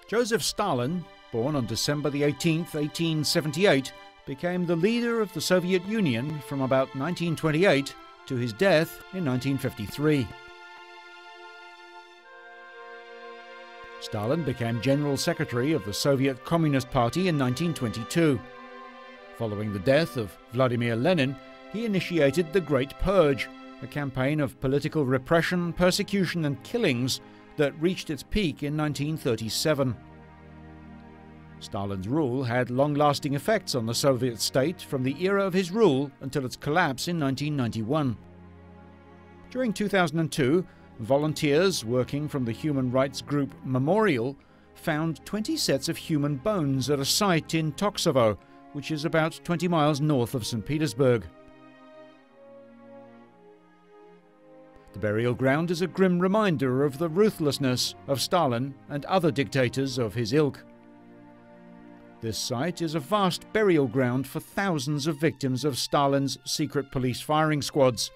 Joseph Stalin, born on December the 18th, 1878, became the leader of the Soviet Union from about 1928 to his death in 1953. Stalin became General Secretary of the Soviet Communist Party in 1922. Following the death of Vladimir Lenin, he initiated the Great Purge, a campaign of political repression, persecution and killings that reached its peak in 1937. Stalin's rule had long-lasting effects on the Soviet state from the era of his rule until its collapse in 1991. During 2002, volunteers working from the human rights group Memorial found 20 sets of human bones at a site in Toksovo, which is about 20 miles north of St. Petersburg. The burial ground is a grim reminder of the ruthlessness of Stalin and other dictators of his ilk. This site is a vast burial ground for thousands of victims of Stalin's secret police firing squads.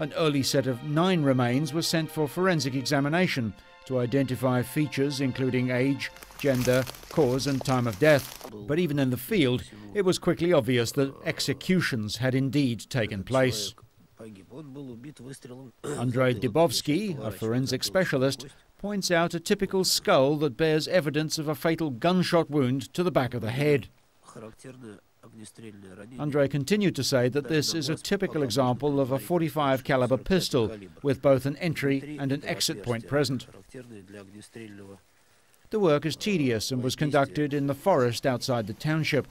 An early set of 9 remains was sent for forensic examination to identify features including age, gender, cause and time of death. But even in the field, it was quickly obvious that executions had indeed taken place. Andrei Dibovsky, a forensic specialist, points out a typical skull that bears evidence of a fatal gunshot wound to the back of the head. Andrei continued to say that this is a typical example of a .45 caliber pistol with both an entry and an exit point present. The work is tedious and was conducted in the forest outside the township.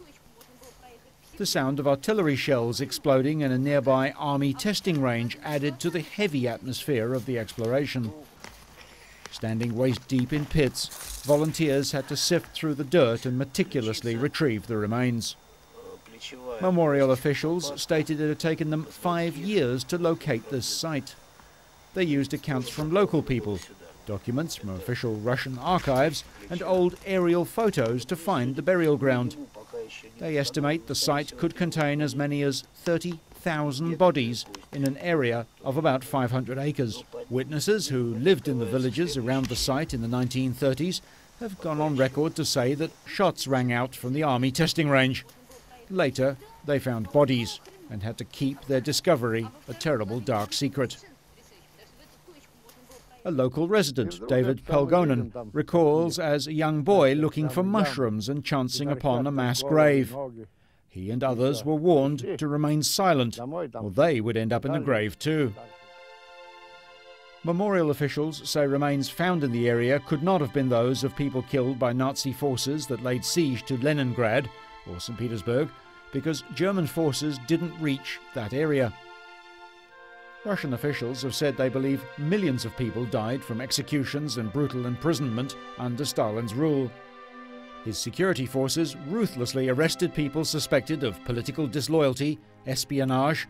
The sound of artillery shells exploding in a nearby army testing range added to the heavy atmosphere of the exploration. Standing waist-deep in pits, volunteers had to sift through the dirt and meticulously retrieve the remains. Memorial officials stated it had taken them 5 years to locate this site. They used accounts from local people, documents from official Russian archives, and old aerial photos to find the burial ground. They estimate the site could contain as many as 30,000 bodies in an area of about 500 acres. Witnesses who lived in the villages around the site in the 1930s have gone on record to say that shots rang out from the army testing range. Later, they found bodies and had to keep their discovery a terrible dark secret. A local resident, David Pelgonen, recalls as a young boy looking for mushrooms and chancing upon a mass grave. He and others were warned to remain silent, or they would end up in the grave too. Memorial officials say remains found in the area could not have been those of people killed by Nazi forces that laid siege to Leningrad or St. Petersburg, because German forces didn't reach that area. Russian officials have said they believe millions of people died from executions and brutal imprisonment under Stalin's rule. His security forces ruthlessly arrested people suspected of political disloyalty, espionage,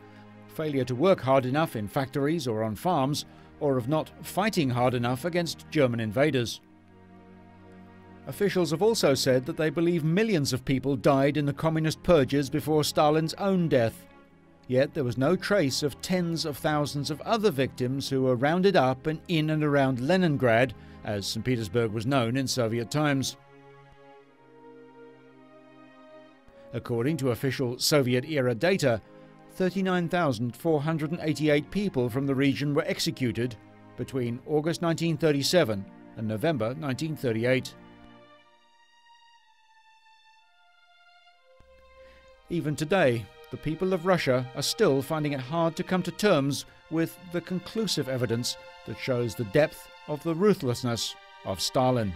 failure to work hard enough in factories or on farms, or of not fighting hard enough against German invaders. Officials have also said that they believe millions of people died in the communist purges before Stalin's own death. Yet there was no trace of tens of thousands of other victims who were rounded up and in and around Leningrad, as St. Petersburg was known in Soviet times. According to official Soviet-era data, 39,488 people from the region were executed between August 1937 and November 1938. Even today, the people of Russia are still finding it hard to come to terms with the conclusive evidence that shows the depth of the ruthlessness of Stalin.